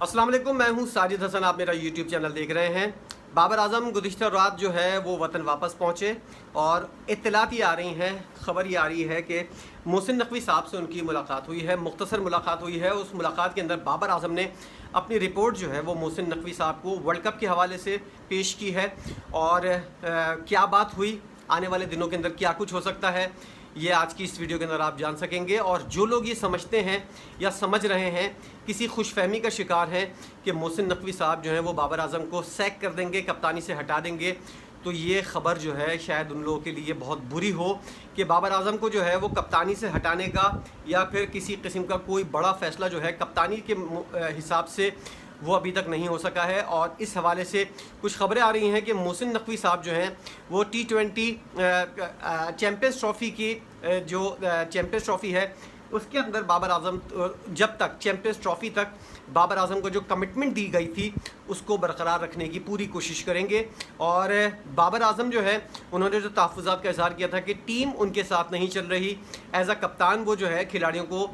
अस्सलाम वालेकुम, मैं हूं साजिद हसन। आप मेरा यूट्यूब चैनल देख रहे हैं। बाबर आजम गुज़िश्ता रात जो है वो वतन वापस पहुंचे और इत्तलात ये आ रही हैं, ख़बर ये आ रही है कि मोहसिन नकवी साहब से उनकी मुलाकात हुई है, मुख्तसर मुलाकात हुई है। उस मुलाकात के अंदर बाबर आजम ने अपनी रिपोर्ट जो है वो मोहसिन नकवी साहब को वर्ल्ड कप के हवाले से पेश की है। और क्या बात हुई, आने वाले दिनों के अंदर क्या कुछ हो सकता है, ये आज की इस वीडियो के अंदर आप जान सकेंगे। और जो लोग ये समझते हैं या समझ रहे हैं, किसी खुशफहमी का शिकार हैं कि मोहसिन नकवी साहब जो हैं वो बाबर आजम को सैक कर देंगे, कप्तानी से हटा देंगे, तो ये ख़बर जो है शायद उन लोगों के लिए बहुत बुरी हो कि बाबर आजम को जो है वो कप्तानी से हटाने का या फिर किसी किस्म का कोई बड़ा फ़ैसला जो है कप्तानी के हिसाब से वो अभी तक नहीं हो सका है। और इस हवाले से कुछ ख़बरें आ रही हैं कि मोहसिन नकवी साहब जो हैं वो T20 चैम्पियंस ट्रॉफ़ी की जो चैम्पियंस ट्रॉफ़ी है उसके अंदर बाबर आजम जब तक चैम्पियंस ट्रॉफ़ी तक बाबर आजम को जो कमिटमेंट दी गई थी उसको बरकरार रखने की पूरी कोशिश करेंगे। और बाबर आजम जो है उन्होंने जो तहफ़्फ़ुज़ात का इज़हार किया था कि टीम उनके साथ नहीं चल रही, एज़ अ कप्तान वो जो है खिलाड़ियों को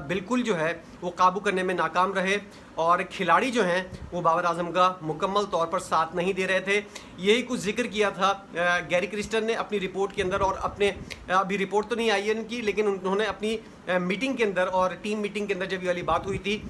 बिल्कुल जो है वो काबू करने में नाकाम रहे और खिलाड़ी जो हैं वो बाबर आजम का मुकम्मल तौर पर साथ नहीं दे रहे थे। यही कुछ जिक्र किया था गैरी क्रिस्टन ने अपनी रिपोर्ट के अंदर, और अपने अभी रिपोर्ट तो नहीं आई है इनकी, लेकिन उन्होंने अपनी मीटिंग के अंदर और टीम मीटिंग के अंदर जब ये वाली बात हुई थी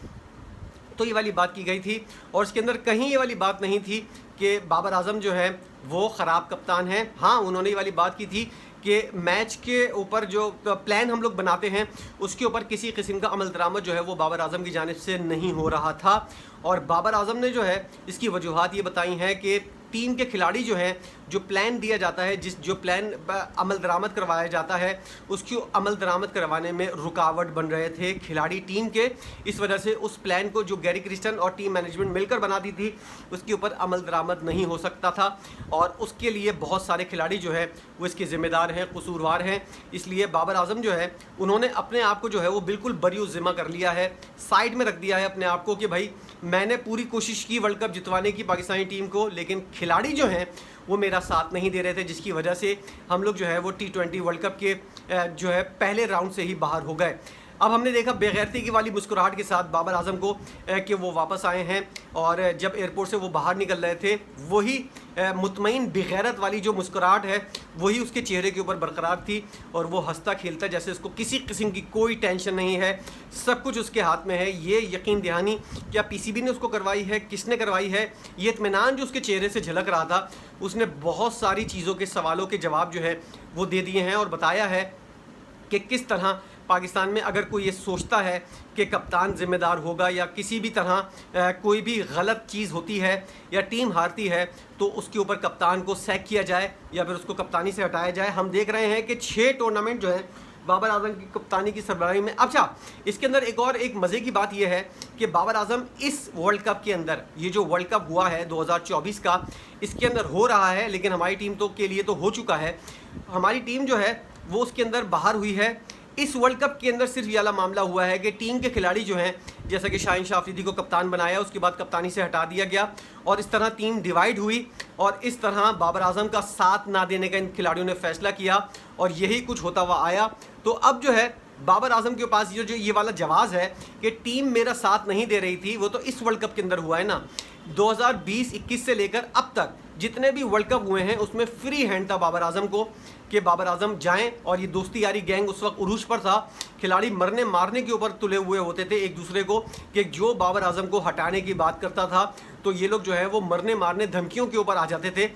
तो ये वाली बात की गई थी। और इसके अंदर कहीं ये वाली बात नहीं थी कि बाबर आजम जो है वो ख़राब कप्तान हैं। हाँ, उन्होंने ये वाली बात की थी कि मैच के ऊपर जो प्लान हम लोग बनाते हैं उसके ऊपर किसी किस्म का अमल दरामद जो है वो बाबर आजम की जानिब से नहीं हो रहा था। और बाबर आजम ने जो है इसकी वजूहात ये बताई हैं कि टीम के खिलाड़ी जो हैं, जो प्लान दिया जाता है, जो प्लान अमल दरामद करवाया जाता है उसकी अमल दरामद करवाने में रुकावट बन रहे थे खिलाड़ी टीम के। इस वजह से उस प्लान को जो गैरी क्रिस्टन और टीम मैनेजमेंट मिलकर बना दी थी उसके ऊपर अमल दरामद नहीं हो सकता था। और उसके लिए बहुत सारे खिलाड़ी जो है वो इसके ज़िम्मेदार हैं, कसूरवार हैं। इसलिए बाबर आजम जो है उन्होंने अपने आप को जो है वो बिल्कुल बरी ज़िम्मा कर लिया है, साइड में रख दिया है अपने आप को कि भाई मैंने पूरी कोशिश की वर्ल्ड कप जितवाने की पाकिस्तानी टीम को, लेकिन खिलाड़ी जो हैं वो मेरा साथ नहीं दे रहे थे, जिसकी वजह से हम लोग जो है वो T20 वर्ल्ड कप के जो है पहले राउंड से ही बाहर हो गए। अब हमने देखा बेगैरती की वाली मुस्कुराहट के साथ बाबर आजम को कि वो वापस आए हैं, और जब एयरपोर्ट से वो बाहर निकल रहे थे वही मुतमईन बेगैरत वाली जो मुस्कुराहट है वही उसके चेहरे के ऊपर बरकरार थी। और वो हंसता खेलता जैसे उसको किसी किस्म की कोई टेंशन नहीं है, सब कुछ उसके हाथ में है। ये यकीन दहानी क्या PCB ने उसको करवाई है, किसने करवाई है, ये इत्मीनान जो उसके चेहरे से झलक रहा था, उसने बहुत सारी चीज़ों के सवालों के जवाब जो है वो दे दिए हैं और बताया है कि किस तरह पाकिस्तान में अगर कोई ये सोचता है कि कप्तान ज़िम्मेदार होगा या किसी भी तरह कोई भी गलत चीज़ होती है या टीम हारती है तो उसके ऊपर कप्तान को सैक किया जाए या फिर उसको कप्तानी से हटाया जाए। हम देख रहे हैं कि 6 टूर्नामेंट जो है बाबर आजम की कप्तानी की सरबराही में। अच्छा, इसके अंदर एक मज़े की बात यह है कि बाबर आजम इस वर्ल्ड कप के अंदर, ये जो वर्ल्ड कप हुआ है 2024 का, इसके अंदर हो रहा है, लेकिन हमारी टीम तो के लिए तो हो चुका है, हमारी टीम जो है वो उसके अंदर बाहर हुई है। इस वर्ल्ड कप के अंदर सिर्फ ये वाला मामला हुआ है कि टीम के खिलाड़ी जो हैं, जैसा कि शाहीन शाह अफरीदी को कप्तान बनाया, उसके बाद कप्तानी से हटा दिया गया और इस तरह टीम डिवाइड हुई और इस तरह बाबर आजम का साथ ना देने का इन खिलाड़ियों ने फैसला किया और यही कुछ होता हुआ आया। तो अब जो है बाबर आजम के पास जो ये वाला जवाब है कि टीम मेरा साथ नहीं दे रही थी, वो तो इस वर्ल्ड कप के अंदर हुआ है ना। 2020-21 से लेकर अब तक जितने भी वर्ल्ड कप हुए हैं उसमें फ्री हैंड था बाबर आजम को कि बाबर आजम जाएं, और ये दोस्ती यारी गैंग उस वक्त उरूज पर था, खिलाड़ी मरने मारने के ऊपर तुले हुए होते थे एक दूसरे को कि जो बाबर आजम को हटाने की बात करता था तो ये लोग जो है वो मरने मारने धमकियों के ऊपर आ जाते थे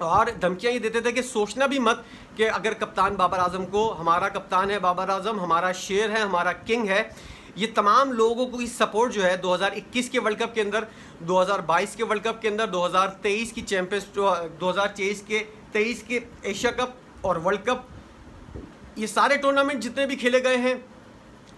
और धमकियाँ ये देते थे कि सोचना भी मत कि अगर कप्तान बाबर आजम को, हमारा कप्तान है बाबर आजम, हमारा शेर है, हमारा किंग है। ये तमाम लोगों को इस सपोर्ट जो है 2021 के वर्ल्ड कप के अंदर, 2022 के वर्ल्ड कप के अंदर, 2023 की चैम्पियंस, 2023 के एशिया कप और वर्ल्ड कप, ये सारे टूर्नामेंट जितने भी खेले गए हैं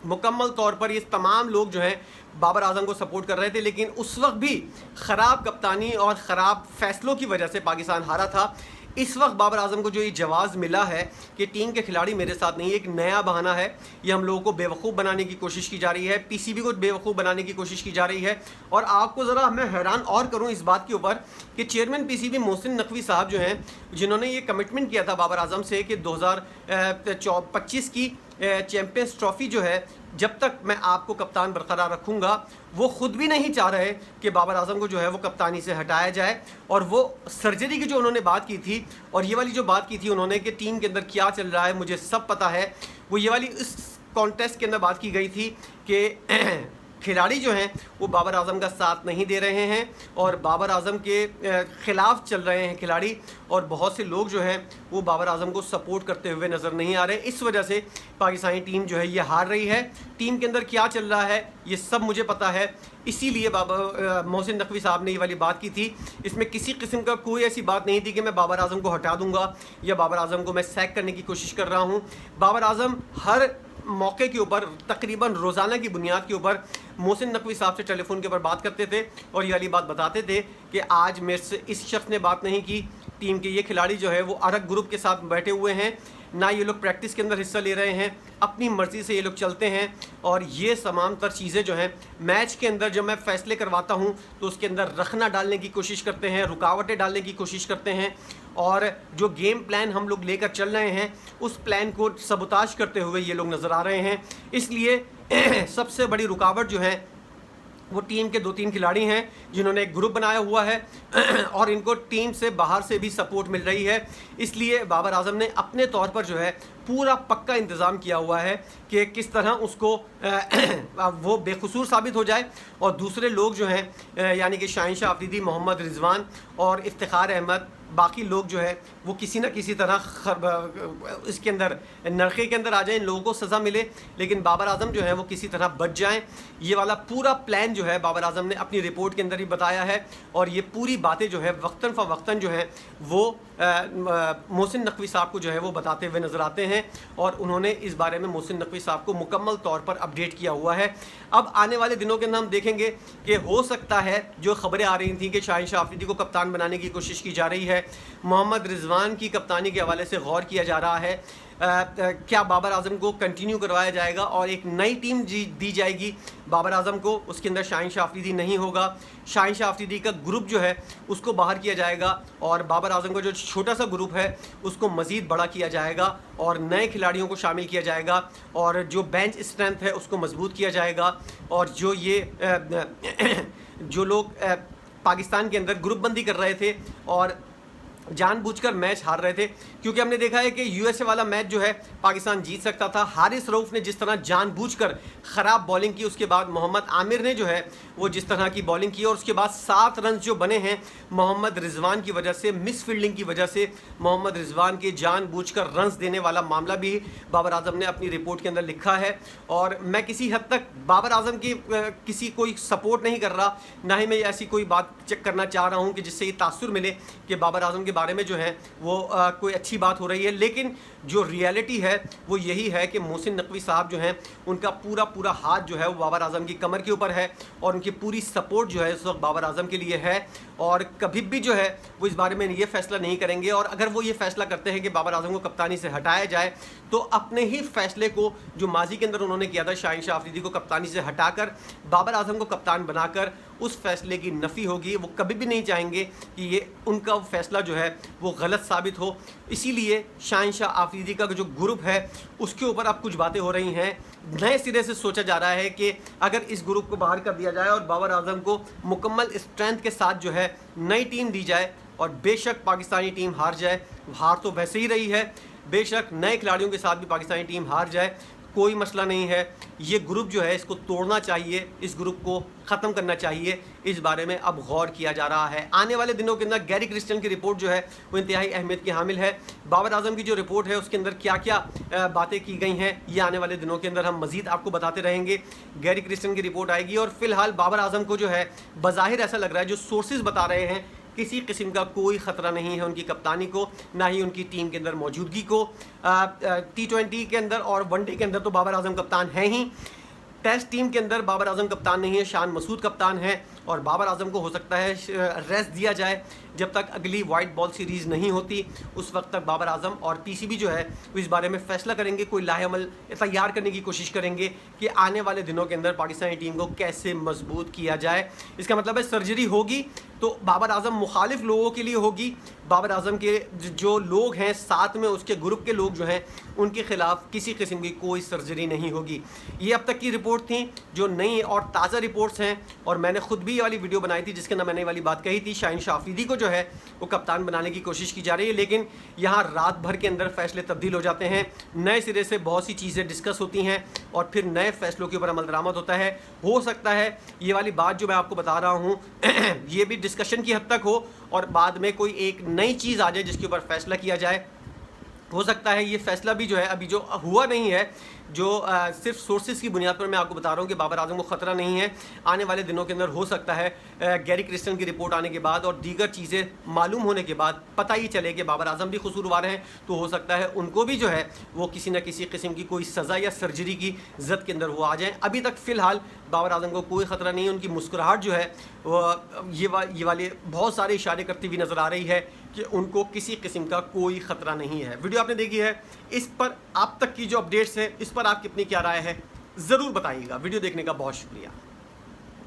मुकम्मल तौर पर ये तमाम लोग जो हैं बाबर आजम को सपोर्ट कर रहे थे। लेकिन उस वक्त भी ख़राब कप्तानी और ख़राब फैसलों की वजह से पाकिस्तान हारा था। इस वक्त बाबर आजम को जो ये जवाब मिला है कि टीम के खिलाड़ी मेरे साथ नहीं, एक नया बहाना है, ये हम लोगों को बेवकूफ़ बनाने की कोशिश की जा रही है, PCB को बेवकूफ़ बनाने की कोशिश की जा रही है। और आपको ज़रा मैं हैरान और करूं इस बात के ऊपर कि चेयरमैन PCB मोहसिन नकवी साहब जो हैं, जिन्होंने ये कमिटमेंट किया था बाबर आजम से कि 2025 की चैम्पियंस ट्रॉफ़ी जो है जब तक मैं आपको कप्तान बरकरार रखूँगा, वो ख़ुद भी नहीं चाह रहे कि बाबर आजम को जो है वो कप्तानी से हटाया जाए। और वो सर्जरी की जो उन्होंने बात की थी और ये वाली जो बात की थी उन्होंने कि टीम के अंदर क्या चल रहा है मुझे सब पता है, वो ये वाली इस कॉन्टेस्ट के अंदर बात की गई थी कि खिलाड़ी जो हैं वो बाबर आजम का साथ नहीं दे रहे हैं और बाबर आजम के ख़िलाफ़ चल रहे हैं खिलाड़ी, और बहुत से लोग जो हैं वो बाबर आजम को सपोर्ट करते हुए नज़र नहीं आ रहे। इस वजह से पाकिस्तानी टीम जो है ये हार रही है। टीम के अंदर क्या चल रहा है ये सब मुझे पता है, इसीलिए मोहसिन नकवी साहब ने ये वाली बात की थी। इसमें किसी किस्म का कोई ऐसी बात नहीं थी कि मैं बाबर आजम को हटा दूँगा या बाबर आजम को मैं सैक करने की कोशिश कर रहा हूँ। बाबर आजम हर मौके के ऊपर तकरीबन रोज़ाना की बुनियाद के ऊपर मोहसिन नकवी साहब से टेलीफोन के ऊपर बात करते थे और ये वाली बात बताते थे कि आज मेरे से इस शख्स ने बात नहीं की, टीम के ये खिलाड़ी जो है वो अरग ग्रुप के साथ बैठे हुए हैं, ना ये लोग प्रैक्टिस के अंदर हिस्सा ले रहे हैं, अपनी मर्ज़ी से ये लोग चलते हैं। और ये तमाम तर चीज़ें जो हैं मैच के अंदर जब मैं फ़ैसले करवाता हूँ तो उसके अंदर रखना डालने की कोशिश करते हैं, रुकावटें डालने की कोशिश करते हैं, और जो गेम प्लान हम लोग लेकर चल रहे हैं उस प्लान को सबोताज करते हुए ये लोग नज़र आ रहे हैं। इसलिए सबसे बड़ी रुकावट जो है वो टीम के 2-3 खिलाड़ी हैं जिन्होंने एक ग्रुप बनाया हुआ है और इनको टीम से बाहर से भी सपोर्ट मिल रही है। इसलिए बाबर आजम ने अपने तौर पर जो है पूरा पक्का इंतज़ाम किया हुआ है कि किस तरह उसको वो बेकसूर साबित हो जाए और दूसरे लोग जो हैं यानी कि शाहीन शाह अफरीदी, मोहम्मद रिजवान और इफ्तिखार अहमद, बाकी लोग जो है वो किसी न किसी तरह इसके अंदर नरखे के अंदर आ जाएं, इन लोगों को सज़ा मिले, लेकिन बाबर आजम जो है वो किसी तरह बच जाएं। ये वाला पूरा प्लान जो है बाबर आजम ने अपनी रिपोर्ट के अंदर ही बताया है और ये पूरी बातें जो है वक्तन फ़वक्तन जो है वो मोहसिन नकवी साहब को जो है वो बताते हुए नज़र आते हैं और उन्होंने इस बारे में मोहसिन नकवी साहब को मुकम्मल तौर पर अपडेट किया हुआ है। अब आने वाले दिनों के अंदर हम देखेंगे कि हो सकता है जो खबरें आ रही थी कि शाहीन शाह अफरीदी को कप्तान बनाने की कोशिश की जा रही है, मोहम्मद रिजवान की कप्तानी के हवाले से गौर किया जा रहा है, क्या बाबर आजम को कंटिन्यू करवाया जाएगा और एक नई टीम दी जाएगी बाबर आजम को, उसके अंदर शाहीन शाह अफरीदी नहीं होगा, शाहीन शाह अफरीदी का ग्रुप जो है उसको बाहर किया जाएगा और बाबर आजम का जो छोटा सा ग्रुप है उसको मज़ीद बड़ा किया जाएगा और नए खिलाड़ियों को शामिल किया जाएगा और जो बेंच स्ट्रेंथ है उसको मजबूत किया जाएगा और जो ये जो लोग पाकिस्तान के अंदर ग्रुप बंदी कर रहे थे और जानबूझकर मैच हार रहे थे, क्योंकि हमने देखा है कि यूएसए वाला मैच जो है पाकिस्तान जीत सकता था। हारिस रऊफ़ ने जिस तरह जानबूझकर ख़राब बॉलिंग की, उसके बाद मोहम्मद आमिर ने जो है वो जिस तरह की बॉलिंग की और उसके बाद 7 रन जो बने हैं मोहम्मद रिजवान की वजह से, मिस फील्डिंग की वजह से, मोहम्मद रिजवान के जानबूझकर रन्स देने वाला मामला भी बाबर आजम ने अपनी रिपोर्ट के अंदर लिखा है। और मैं किसी हद तक बाबर आजम की किसी कोई सपोर्ट नहीं कर रहा, ना ही मैं ऐसी कोई बात चेक करना चाह रहा हूँ कि जिससे ये तासुर मिले कि बाबर आजम के बारे में जो है वो कोई अच्छी बात हो रही है, लेकिन जो रियलिटी है वो यही है कि मोहसिन नकवी साहब जो हैं उनका पूरा हाथ जो है वो बाबर आजम की कमर के ऊपर है और उनकी पूरी सपोर्ट जो है इस वक्त बाबर आजम के लिए है और कभी भी जो है वो इस बारे में ये फैसला नहीं करेंगे। और अगर वो ये फैसला करते हैं कि बाबर आजम को कप्तानी से हटाया जाए तो अपने ही फैसले को जो माजी के अंदर उन्होंने किया था शाहीन शाह अफरीदी को कप्तानी से हटाकर बाबर आजम को कप्तान बनाकर, उस फैसले की नफ़ी होगी। वो कभी भी नहीं चाहेंगे कि ये उनका फैसला जो है वो गलत साबित हो। इसीलिए शाहीन शाह अफरीदी का जो ग्रुप है उसके ऊपर अब कुछ बातें हो रही हैं, नए सिरे से सोचा जा रहा है कि अगर इस ग्रुप को बाहर कर दिया जाए और बाबर आजम को मुकम्मल स्ट्रेंथ के साथ जो है नई टीम दी जाए और बेशक पाकिस्तानी टीम हार जाए, हार तो वैसे ही रही है, बेशक नए खिलाड़ियों के साथ भी पाकिस्तानी टीम हार जाए, कोई मसला नहीं है। ये ग्रुप जो है इसको तोड़ना चाहिए, इस ग्रुप को ख़त्म करना चाहिए, इस बारे में अब गौर किया जा रहा है। आने वाले दिनों के अंदर गैरी क्रिस्टियन की रिपोर्ट जो है वो इंतहाई अहमियत की हामिल है। बाबर आजम की जो रिपोर्ट है उसके अंदर क्या क्या बातें की गई हैं ये आने वाले दिनों के अंदर हम मज़ीद आपको बताते रहेंगे। गैरी क्रिस्टियन की रिपोर्ट आएगी और फ़िलहाल बाबर आजम को जो है बज़ाहिर ऐसा लग रहा है, जो सोर्सेज बता रहे हैं, किसी किस्म का कोई ख़तरा नहीं है उनकी कप्तानी को, ना ही उनकी टीम के अंदर मौजूदगी को। T20 के अंदर और वनडे के अंदर तो बाबर आजम कप्तान है ही, टेस्ट टीम के अंदर बाबर आजम कप्तान नहीं है, शान मसूद कप्तान है और बाबर आजम को हो सकता है रेस्ट दिया जाए जब तक अगली वाइट बॉल सीरीज़ नहीं होती, उस वक्त तक बाबर आजम और पीसीबी जो है वो इस बारे में फ़ैसला करेंगे, कोई लाहेअमल तैयार करने की कोशिश करेंगे कि आने वाले दिनों के अंदर पाकिस्तानी टीम को कैसे मजबूत किया जाए। इसका मतलब है सर्जरी होगी तो बाबर आजम मुखालिफ लोगों के लिए होगी, बाबर आजम के जो लोग हैं, साथ में उसके ग्रुप के लोग जो हैं, उनके खिलाफ किसी किस्म की कोई सर्जरी नहीं होगी। ये अब तक की रिपोर्ट थी, जो नई और ताज़ा रिपोर्ट्स हैं। और मैंने खुद भी ये वाली वीडियो बनाई थी जिसके अंदर मैंने वाली बात कही थी, शाहीन शाह अफरीदी को जो है वो कप्तान बनाने की कोशिश की जा रही है, लेकिन यहाँ रात भर के अंदर फैसले तब्दील हो जाते हैं, नए सिरे से बहुत सी चीज़ें डिस्कस होती हैं और फिर नए फैसलों के ऊपर अमल दरामद होता है। हो सकता है ये वाली बात जो मैं आपको बता रहा हूँ ये भी डिस्कशन की हद तक हो और बाद में कोई एक नई चीज़ आ जाए जिसके ऊपर फैसला किया जाए। हो सकता है ये फैसला भी जो है अभी जो हुआ नहीं है, जो सिर्फ सोर्सेज की बुनियाद पर मैं आपको बता रहा हूँ कि बाबर आजम को ख़तरा नहीं है। आने वाले दिनों के अंदर हो सकता है गैरी क्रिस्टन की रिपोर्ट आने के बाद और दीगर चीज़ें मालूम होने के बाद पता ही चले कि बाबर आजम भी कसूरवार हैं, तो हो सकता है उनको भी जो है वो किसी न किसी किस्म की कोई सज़ा या सर्जरी की जद के अंदर वो आ जाएँ। अभी तक फ़िलहाल बाबर आजम को कोई ख़तरा नहीं है। उनकी मुस्कुराहट जो है वो ये वाले बहुत सारे इशारे करती हुई नज़र आ रही है कि उनको किसी किस्म का कोई ख़तरा नहीं है। वीडियो आपने देखी है, इस पर आप तक की जो अपडेट्स हैं इस पर आपकी अपनी क्या राय है ज़रूर बताइएगा। वीडियो देखने का बहुत शुक्रिया।